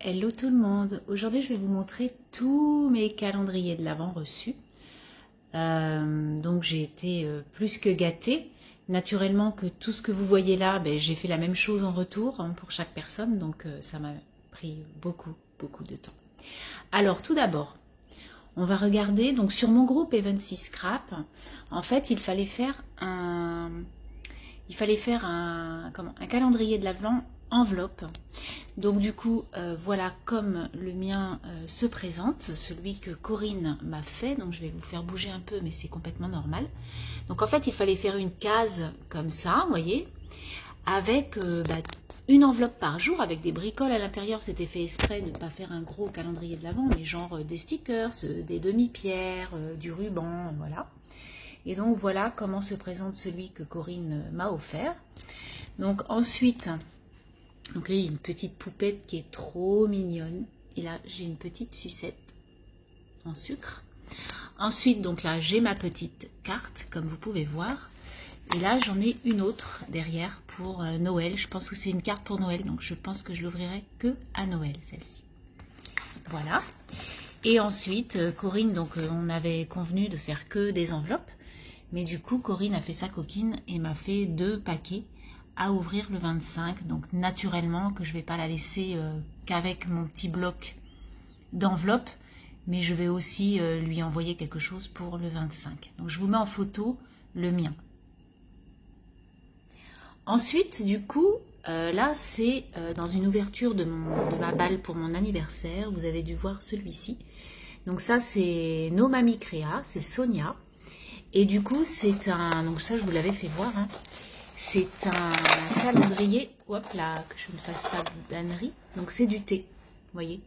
Hello tout le monde, aujourd'hui je vais vous montrer tous mes calendriers de l'Avent reçus. Donc j'ai été plus que gâtée. Naturellement que tout ce que vous voyez là, j'ai fait la même chose en retour pour chaque personne, donc ça m'a pris beaucoup de temps. Alors tout d'abord, on va regarder, donc sur mon groupe Evency Scrap, en fait il fallait faire un calendrier de l'Avent enveloppe. Donc du coup, voilà comme le mien se présente, celui que Corinne m'a fait. Donc je vais vous faire bouger un peu, mais c'est complètement normal. Donc en fait, il fallait faire une case comme ça, vous voyez, avec une enveloppe par jour, avec des bricoles à l'intérieur. C'était fait exprès de ne pas faire un gros calendrier de l'Avent, mais genre des stickers, des demi-pierres, du ruban, voilà. Et donc voilà comment se présente celui que Corinne m'a offert. Donc ensuite... Donc là, il y a une petite poupette qui est trop mignonne. Et là, j'ai une petite sucette en sucre. Ensuite, donc là, j'ai ma petite carte, comme vous pouvez voir. Et là, j'en ai une autre derrière pour Noël. Je pense que c'est une carte pour Noël. Donc, je pense que je l'ouvrirai que à Noël, celle-ci. Voilà. Et ensuite, Corinne, donc on avait convenu de faire que des enveloppes. Mais du coup, Corinne a fait sa coquine et m'a fait 2 paquets à ouvrir le 25, donc naturellement que je vais pas la laisser qu'avec mon petit bloc d'enveloppe, mais je vais aussi lui envoyer quelque chose pour le 25. Donc je vous mets en photo le mien. Ensuite, du coup, là c'est dans une ouverture de ma balle pour mon anniversaire. Vous avez dû voir celui-ci. Donc ça c'est No Mami Créa, c'est Sonia. Et du coup c'est un, donc ça je vous l'avais fait voir, hein. C'est un calendrier, hop là, que je ne fasse pas de bannerie. Donc c'est du thé, vous voyez,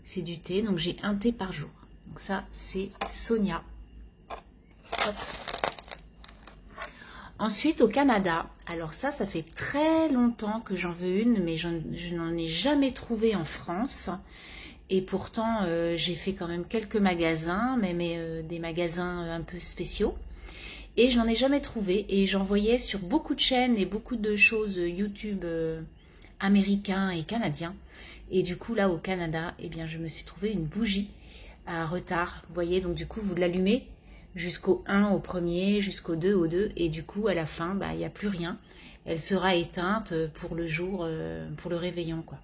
c'est du thé. Donc j'ai un thé par jour. Donc ça c'est Sonia. Hop. Ensuite au Canada, alors ça fait très longtemps que j'en veux une, mais je n'en ai jamais trouvé en France. Et pourtant j'ai fait quand même quelques magasins, mais des magasins un peu spéciaux. Et je n'en ai jamais trouvé, et j'en voyais sur beaucoup de chaînes et beaucoup de choses YouTube américains et canadiens. Et du coup là au Canada, eh bien je me suis trouvé une bougie à retard. Vous voyez, donc du coup vous l'allumez jusqu'au 1 au premier, jusqu'au 2 au 2, et du coup à la fin, il n'y a plus rien. Elle sera éteinte pour le jour, pour le réveillon, quoi.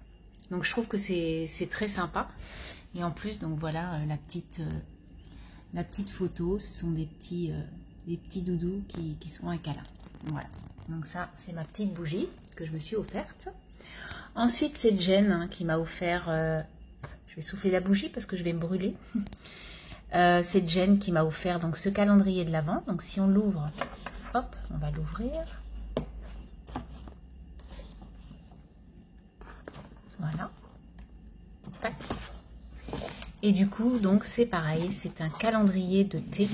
Donc je trouve que c'est très sympa. Et en plus, donc voilà la petite photo, ce sont des petits doudous qui sont un câlin. Voilà, donc ça c'est ma petite bougie que je me suis offerte. Ensuite c'est Jen qui m'a offert, je vais souffler la bougie parce que je vais me brûler. C'est Jen qui m'a offert donc ce calendrier de l'Avent. Donc si on l'ouvre, hop, on va l'ouvrir. Voilà. Tac. Et du coup, donc c'est pareil, c'est un calendrier de thé.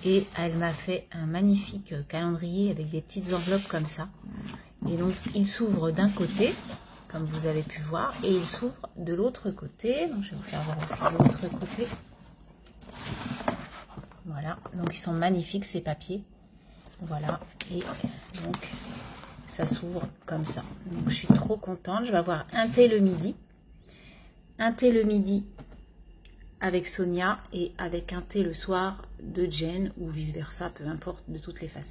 Et elle m'a fait un magnifique calendrier avec des petites enveloppes comme ça. Et donc, il s'ouvre d'un côté, comme vous avez pu voir, et il s'ouvre de l'autre côté. Donc, je vais vous faire voir aussi de l'autre côté. Voilà, donc ils sont magnifiques ces papiers. Voilà, et donc ça s'ouvre comme ça. Donc, je suis trop contente. Je vais avoir un thé le midi. Un thé le midi avec Sonia et avec un thé le soir de Jen ou vice versa, peu importe, de toutes les façons.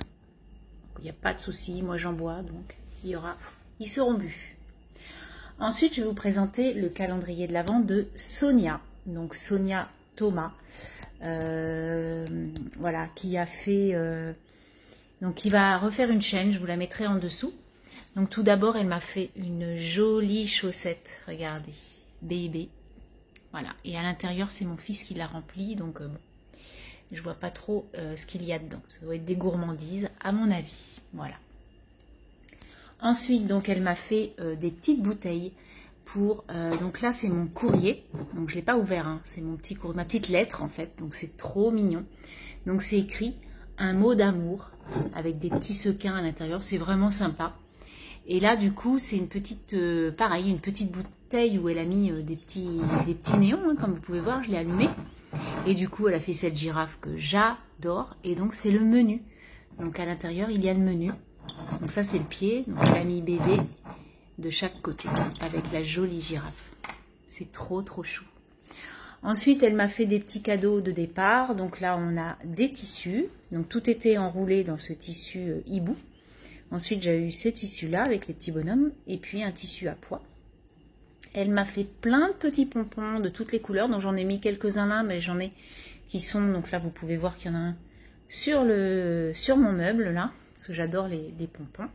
Il n'y a pas de souci, moi j'en bois, donc ils seront bu. Ensuite, je vais vous présenter le calendrier de l'Avent de Sonia, donc Sonia Thomas, voilà, qui a fait, donc qui va refaire une chaîne, je vous la mettrai en dessous. Donc tout d'abord, elle m'a fait une jolie chaussette, regardez, baby. Voilà, et à l'intérieur, c'est mon fils qui l'a rempli, donc bon, je vois pas trop ce qu'il y a dedans. Ça doit être des gourmandises, à mon avis. Voilà. Ensuite, donc, elle m'a fait des petites bouteilles pour... donc là, c'est mon courrier. Donc, je l'ai pas ouvert, hein, c'est mon petit courrier, ma petite lettre, en fait. Donc, c'est trop mignon. Donc, c'est écrit un mot d'amour avec des petits sequins à l'intérieur. C'est vraiment sympa. Et là, du coup, c'est une petite, pareil, une petite bouteille où elle a mis des petits néons, hein, comme vous pouvez voir, je l'ai allumé. Et du coup, elle a fait cette girafe que j'adore. Et donc, c'est le menu. Donc, à l'intérieur, il y a le menu. Donc, ça, c'est le pied. Donc, elle a mis bébé de chaque côté avec la jolie girafe. C'est trop chou. Ensuite, elle m'a fait des petits cadeaux de départ. Donc là, on a des tissus. Donc tout était enroulé dans ce tissu hibou. Ensuite, j'ai eu ces tissus-là avec les petits bonhommes. Et puis un tissu à pois. Elle m'a fait plein de petits pompons de toutes les couleurs. Donc j'en ai mis quelques-uns là, mais j'en ai qui sont... Donc là, vous pouvez voir qu'il y en a un sur mon meuble, là. Parce que j'adore les pompons.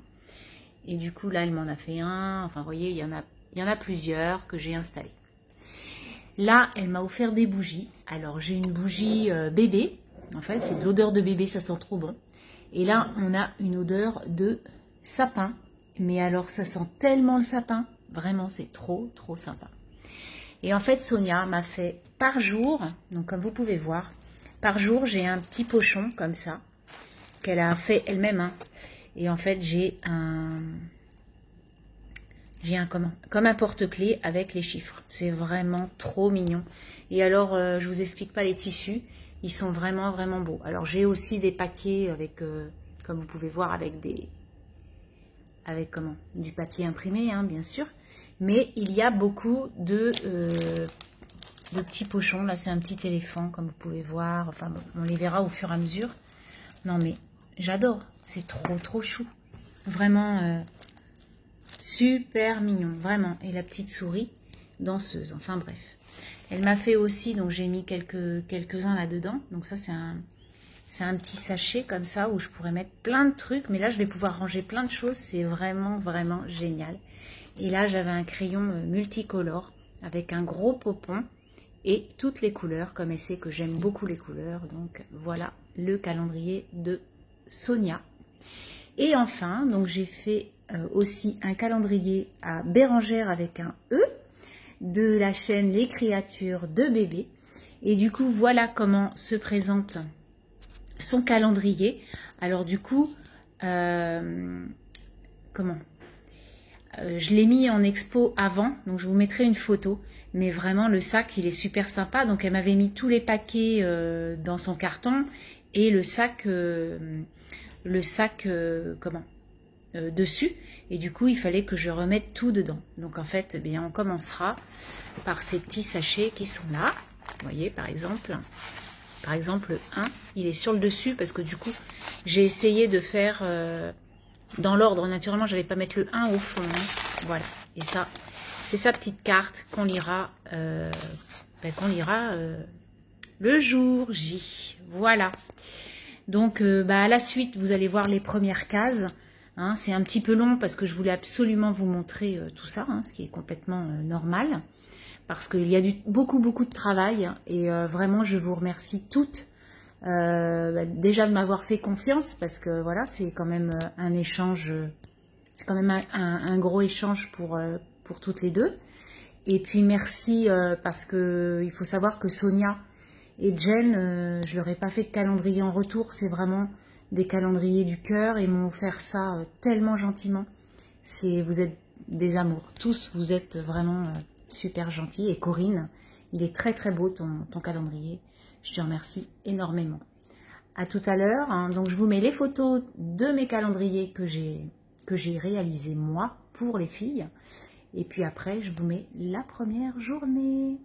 Et du coup, là, elle m'en a fait un. Enfin, vous voyez, il y en a plusieurs que j'ai installés. Là, elle m'a offert des bougies. Alors, j'ai une bougie bébé. En fait, c'est de l'odeur de bébé, ça sent trop bon. Et là, on a une odeur de sapin. Mais alors, ça sent tellement le sapin. Vraiment, c'est trop sympa. Et en fait, Sonia m'a fait par jour, donc comme vous pouvez voir, par jour, j'ai un petit pochon comme ça, qu'elle a fait elle-même. Hein. Et en fait, j'ai comme un porte-clés avec les chiffres. C'est vraiment trop mignon. Et alors, je vous explique pas les tissus. Ils sont vraiment beaux. Alors, j'ai aussi des paquets avec, comme vous pouvez voir, avec du papier imprimé, hein, bien sûr. Mais il y a beaucoup de petits pochons. Là, c'est un petit éléphant, comme vous pouvez voir. Enfin, bon, on les verra au fur et à mesure. Non, mais j'adore. C'est trop chou. Vraiment... super mignon, vraiment. Et la petite souris danseuse, enfin bref. Elle m'a fait aussi, donc j'ai mis quelques-uns là-dedans. Donc ça, c'est un petit sachet comme ça où je pourrais mettre plein de trucs. Mais là, je vais pouvoir ranger plein de choses. C'est vraiment génial. Et là, j'avais un crayon multicolore avec un gros popon et toutes les couleurs. Comme elle sait que j'aime beaucoup les couleurs. Donc voilà le calendrier de Sonia. Et enfin, donc j'ai fait aussi un calendrier à Bérangère avec un E de la chaîne Les Créatures de Bébé. Et du coup, voilà comment se présente son calendrier. Alors du coup, je l'ai mis en expo avant, donc je vous mettrai une photo. Mais vraiment, le sac, il est super sympa. Donc elle m'avait mis tous les paquets dans son carton et le sac... dessus, et du coup il fallait que je remette tout dedans. Donc en fait, eh bien, on commencera par ces petits sachets qui sont là. Vous voyez, par exemple 1, il est sur le dessus parce que du coup j'ai essayé de faire dans l'ordre. Naturellement, j'allais pas mettre le 1 au fond, hein. Voilà, et ça c'est sa petite carte qu'on lira le jour J. Voilà. Donc, à la suite, vous allez voir les premières cases. Hein, c'est un petit peu long parce que je voulais absolument vous montrer tout ça, hein, ce qui est complètement normal. Parce qu'il y a beaucoup de travail. Et vraiment, je vous remercie toutes. Déjà de m'avoir fait confiance parce que voilà, c'est quand même un échange. C'est quand même un gros échange pour toutes les deux. Et puis, merci parce que il faut savoir que Sonia... Et Jen, je leur ai pas fait de calendrier en retour, c'est vraiment des calendriers du cœur. Ils m'ont offert ça tellement gentiment. Vous êtes des amours, tous vous êtes vraiment super gentils. Et Corinne, il est très beau ton calendrier. Je te remercie énormément. À tout à l'heure. Hein. Donc je vous mets les photos de mes calendriers que j'ai réalisés moi pour les filles. Et puis après, je vous mets la première journée.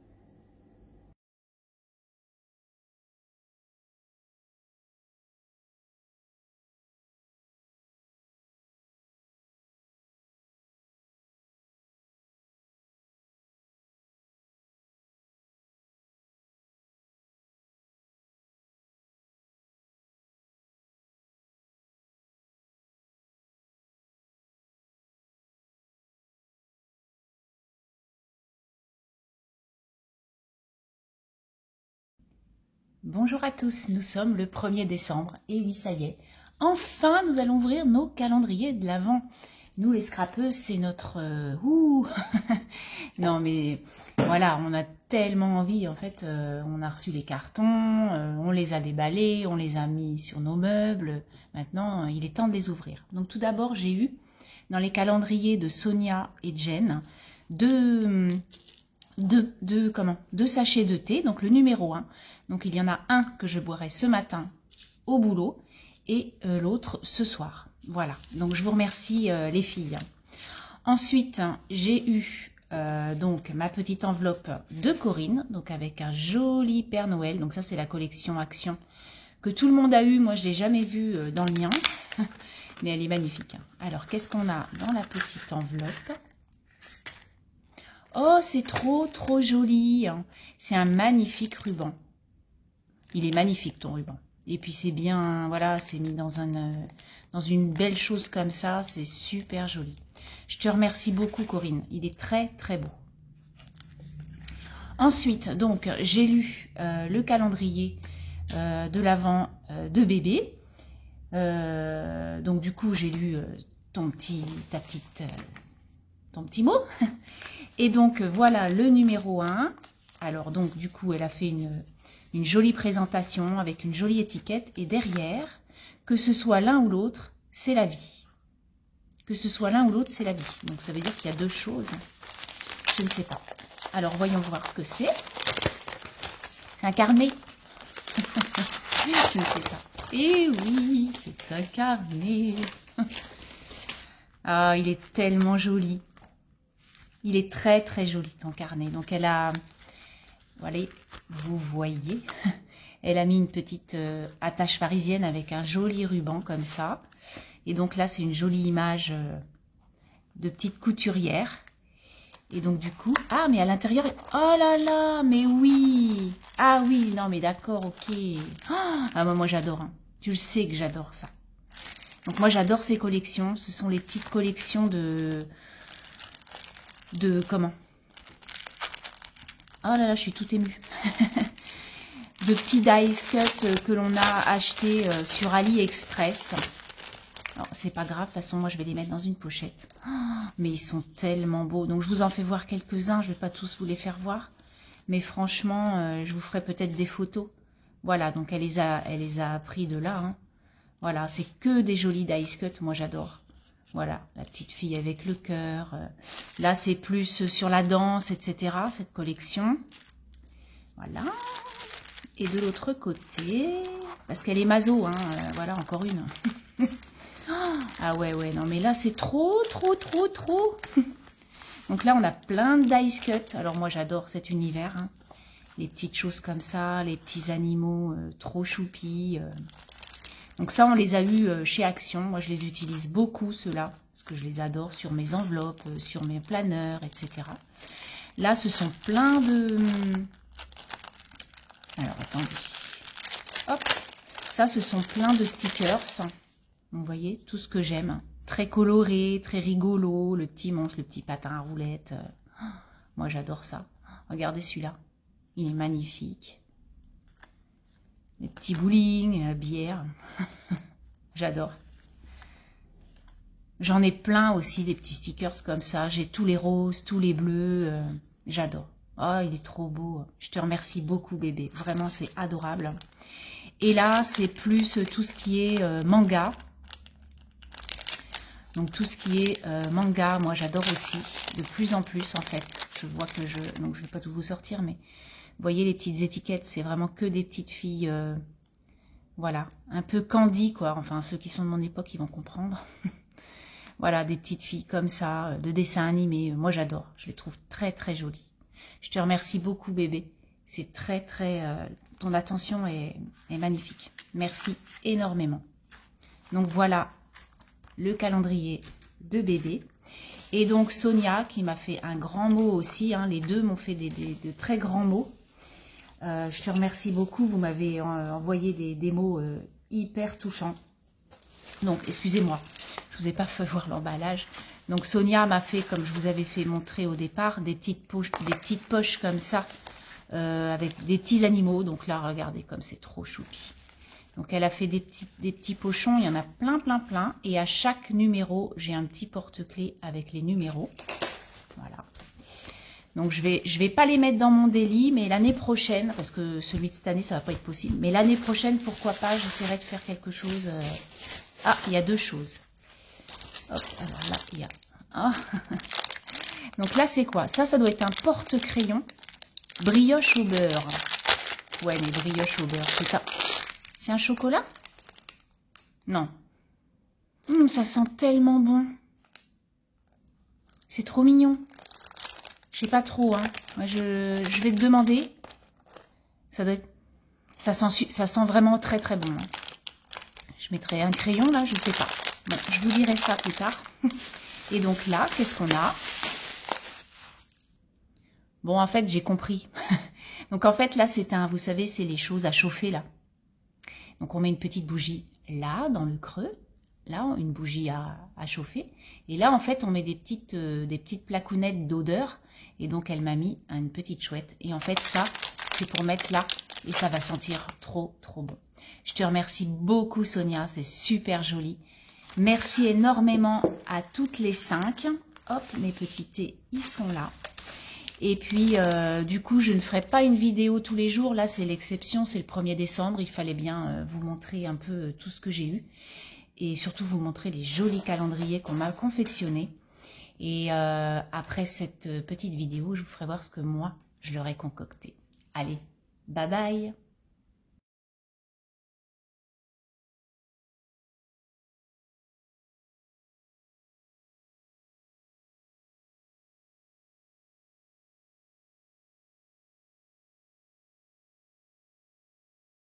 Bonjour à tous, nous sommes le 1er décembre et oui, ça y est, enfin nous allons ouvrir nos calendriers de l'Avent. Nous les scrapeuses, c'est notre... Non mais voilà, on a tellement envie, en fait, on a reçu les cartons, on les a déballés, on les a mis sur nos meubles. Maintenant, il est temps de les ouvrir. Donc tout d'abord, j'ai eu dans les calendriers de Sonia et Jen deux sachets de thé, donc le numéro 1. Donc il y en a un que je boirai ce matin au boulot et l'autre ce soir. Voilà, donc je vous remercie les filles. Ensuite, j'ai eu donc ma petite enveloppe de Corinne, donc avec un joli Père Noël. Donc ça c'est la collection Action que tout le monde a eu. Moi je l'ai jamais vue dans le mien, mais elle est magnifique. Alors qu'est-ce qu'on a dans la petite enveloppe? Oh, c'est trop joli. C'est un magnifique ruban. Il est magnifique ton ruban. Et puis c'est bien, voilà, c'est mis dans une belle chose comme ça. C'est super joli. Je te remercie beaucoup Corinne. Il est très beau. Ensuite, donc, j'ai lu le calendrier de l'Avent de bébé. Donc du coup, j'ai lu ton petit mot. Et donc, voilà le numéro 1. Alors, donc, du coup, elle a fait une jolie présentation avec une jolie étiquette. Et derrière, que ce soit l'un ou l'autre, c'est la vie. Que ce soit l'un ou l'autre, c'est la vie. Donc, ça veut dire qu'il y a deux choses. Je ne sais pas. Alors, voyons voir ce que c'est. C'est un carnet. Je ne sais pas. Et oui, c'est un carnet. Ah, il est tellement joli. Il est très joli ton carnet. Donc elle a, voilà, vous voyez, elle a mis une petite attache parisienne avec un joli ruban comme ça. Et donc là c'est une jolie image de petite couturière. Et donc du coup, ah mais à l'intérieur, oh là là, mais oui. Ah oui, non mais d'accord, ok. Ah moi j'adore, hein. Tu le sais que j'adore ça. Donc moi j'adore ces collections. Ce sont les petites collections de comment? Oh là là, je suis tout émue. De petits dice cut que l'on a acheté sur AliExpress. Alors, c'est pas grave, de toute façon, moi je vais les mettre dans une pochette. Oh, mais ils sont tellement beaux. Donc je vous en fais voir quelques-uns, je vais pas tous vous les faire voir. Mais franchement, je vous ferai peut-être des photos. Voilà, donc elle les a pris de là. Hein. Voilà, c'est que des jolis dice cut, moi j'adore. Voilà, la petite fille avec le cœur. Là, c'est plus sur la danse, etc. Cette collection. Voilà. Et de l'autre côté, parce qu'elle est maso, hein, voilà, encore une. Ah ouais, non, mais là, c'est trop. Donc là, on a plein de dice cut. Alors moi, j'adore cet univers. Hein. Les petites choses comme ça, les petits animaux trop choupis. Donc ça, on les a eus chez Action. Moi, je les utilise beaucoup, ceux-là, parce que je les adore sur mes enveloppes, sur mes planeurs, etc. Là, ce sont plein de... Alors, attendez. Hop. Ça, ce sont plein de stickers. Vous voyez, tout ce que j'aime. Très coloré, très rigolo. Le petit monstre, le petit patin à roulettes. Moi, j'adore ça. Regardez celui-là. Il est magnifique. Les petits bowling, bière. J'adore. J'en ai plein aussi, des petits stickers comme ça. J'ai tous les roses, tous les bleus. J'adore. Oh, il est trop beau. Je te remercie beaucoup, bébé. Vraiment, c'est adorable. Et là, c'est plus tout ce qui est manga. Donc, tout ce qui est manga, moi, j'adore aussi. De plus en plus, en fait. Je vois que je... Donc, je ne vais pas tout vous sortir, mais... Vous voyez les petites étiquettes, c'est vraiment que des petites filles, voilà, un peu candy quoi. Enfin, ceux qui sont de mon époque, ils vont comprendre. Voilà, des petites filles comme ça, de dessins animés. Moi, j'adore. Je les trouve très jolies. Je te remercie beaucoup, bébé. C'est très... ton attention est magnifique. Merci énormément. Donc, voilà le calendrier de bébé. Et donc, Sonia, qui m'a fait un grand mot aussi. Hein, les deux m'ont fait de très grands mots. Je te remercie beaucoup, vous m'avez envoyé des mots hyper touchants. Donc, excusez-moi, je ne vous ai pas fait voir l'emballage. Donc, Sonia m'a fait, comme je vous avais fait montrer au départ, des petites poches comme ça, avec des petits animaux. Donc là, regardez comme c'est trop choupi. Donc, elle a fait des petits pochons, il y en a plein. Et à chaque numéro, j'ai un petit porte-clés avec les numéros. Voilà. Donc, je vais pas les mettre dans mon délit, mais l'année prochaine, parce que celui de cette année, ça va pas être possible. Mais l'année prochaine, pourquoi pas, j'essaierai de faire quelque chose. Ah, il y a deux choses. Hop, alors là, il y a... Oh. Donc là, c'est quoi? Ça doit être un porte-crayon brioche au beurre. Ouais, mais brioche au beurre, c'est ça. C'est un chocolat? Non. Ça sent tellement bon. C'est trop mignon. Je sais pas trop, hein. Moi, je vais te demander. Ça doit être, ça sent vraiment très très bon. Hein. Je mettrai un crayon là, je sais pas. Bon, je vous dirai ça plus tard. Et donc là, qu'est-ce qu'on a? Bon, en fait, j'ai compris. Donc en fait, là, c'est un, vous savez, c'est les choses à chauffer là. Donc on met une petite bougie là, dans le creux. Là, une bougie à chauffer. Et là, en fait, on met des petites placounettes d'odeur. Et donc, elle m'a mis une petite chouette. Et en fait, ça, c'est pour mettre là. Et ça va sentir trop, trop bon. Je te remercie beaucoup, Sonia. C'est super joli. Merci énormément à toutes les 5. Hop, mes petits thés, ils sont là. Et puis, du coup, je ne ferai pas une vidéo tous les jours. Là, c'est l'exception. C'est le 1er décembre. Il fallait bien vous montrer un peu tout ce que j'ai eu. Et surtout vous montrer les jolis calendriers qu'on m'a confectionnés. Et après cette petite vidéo, je vous ferai voir ce que moi, je leur ai concocté. Allez, bye bye!